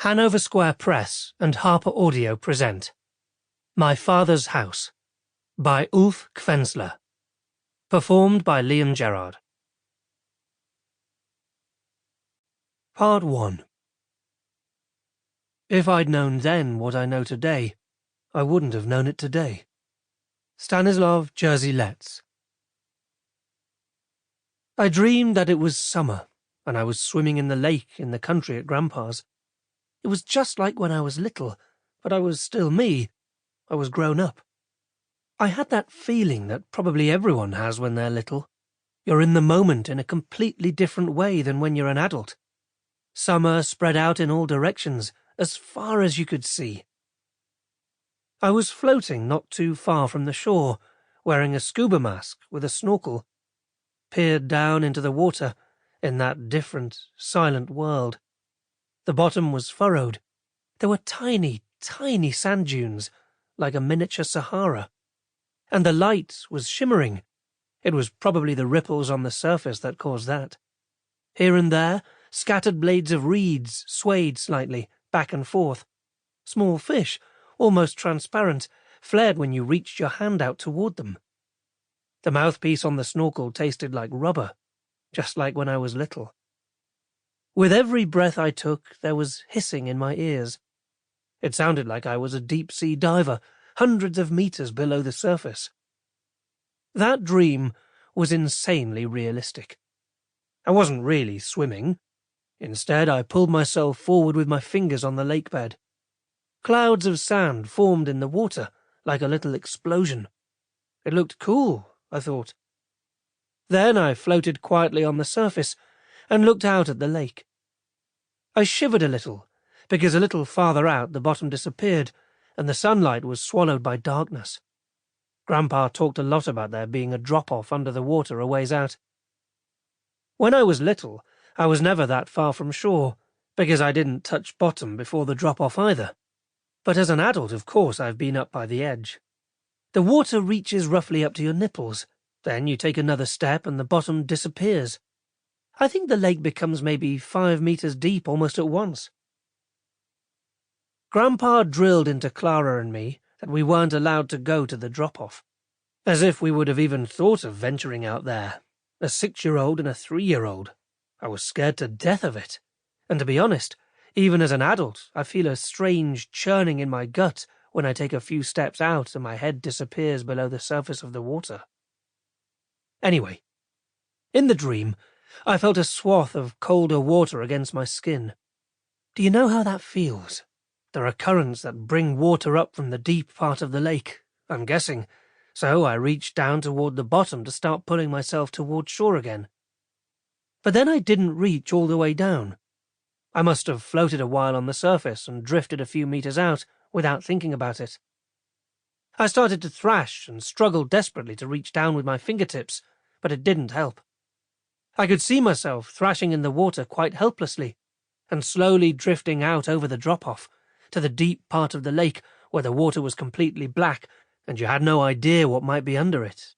Hanover Square Press and HarlequinAudio present My Father's House by Ulf Kvensler. Performed by Gerrard. Part 1. If I'd known then what I know today, I wouldn't have known it today. Stanislav Jerzy. I dreamed that it was summer, and I was swimming in the lake in the country at Grandpa's. It was just like when I was little, but I was still me. I was grown up. I had that feeling that probably everyone has when they're little. You're in the moment in a completely different way than when you're an adult. Summer spread out in all directions, as far as you could see. I was floating not too far from the shore, wearing a scuba mask with a snorkel, peered down into the water in that different, silent world. The bottom was furrowed. There were tiny, tiny sand dunes, like a miniature Sahara. And the light was shimmering. It was probably the ripples on the surface that caused that. Here and there, scattered blades of reeds swayed slightly, back and forth. Small fish, almost transparent, flared when you reached your hand out toward them. The mouthpiece on the snorkel tasted like rubber, just like when I was little. With every breath I took, there was hissing in my ears. It sounded like I was a deep-sea diver, hundreds of meters below the surface. That dream was insanely realistic. I wasn't really swimming. Instead, I pulled myself forward with my fingers on the lake bed. Clouds of sand formed in the water, like a little explosion. It looked cool, I thought. Then I floated quietly on the surface and looked out at the lake. I shivered a little, because a little farther out the bottom disappeared, and the sunlight was swallowed by darkness. Grandpa talked a lot about there being a drop-off under the water a ways out. When I was little, I was never that far from shore, because I didn't touch bottom before the drop-off either. But as an adult, of course, I've been up by the edge. The water reaches roughly up to your nipples. Then you take another step and the bottom disappears. I think the lake becomes maybe 5 meters deep almost at once. Grandpa drilled into Clara and me that we weren't allowed to go to the drop-off, as if we would have even thought of venturing out there. A 6-year-old and a 3-year-old. I was scared to death of it. And to be honest, even as an adult, I feel a strange churning in my gut when I take a few steps out and my head disappears below the surface of the water. Anyway, in the dream, I felt a swath of colder water against my skin. Do you know how that feels? There are currents that bring water up from the deep part of the lake, I'm guessing, so I reached down toward the bottom to start pulling myself toward shore again. But then I didn't reach all the way down. I must have floated a while on the surface and drifted a few meters out without thinking about it. I started to thrash and struggled desperately to reach down with my fingertips, but it didn't help. I could see myself thrashing in the water quite helplessly, and slowly drifting out over the drop-off, to the deep part of the lake where the water was completely black and you had no idea what might be under it.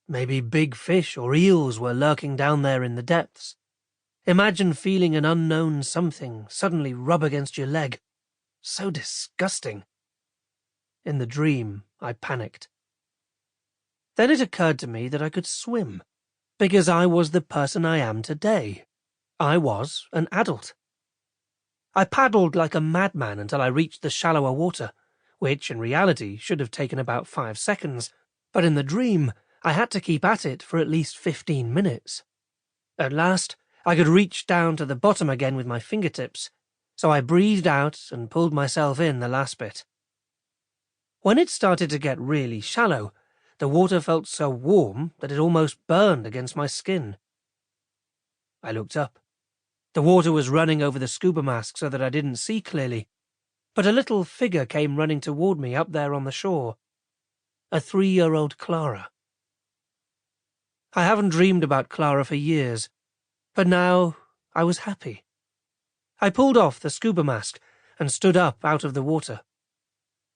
Maybe big fish or eels were lurking down there in the depths. Imagine feeling an unknown something suddenly rub against your leg. So disgusting. In the dream, I panicked. Then it occurred to me that I could swim, because I was the person I am today. I was an adult. I paddled like a madman until I reached the shallower water, which in reality should have taken about 5 seconds, but in the dream I had to keep at it for at least 15 minutes. At last, I could reach down to the bottom again with my fingertips, so I breathed out and pulled myself in the last bit. When it started to get really shallow, the water felt so warm that it almost burned against my skin. I looked up. The water was running over the scuba mask so that I didn't see clearly, but a little figure came running toward me up there on the shore. A 3-year-old Clara. I haven't dreamed about Clara for years, but now I was happy. I pulled off the scuba mask and stood up out of the water.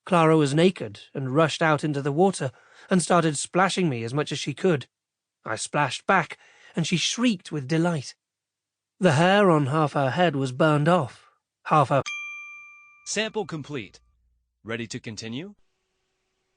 Clara was naked and rushed out into the water and started splashing me as much as she could. I splashed back, and she shrieked with delight. The hair on half her head was burned off, half her Sample complete. Ready to continue?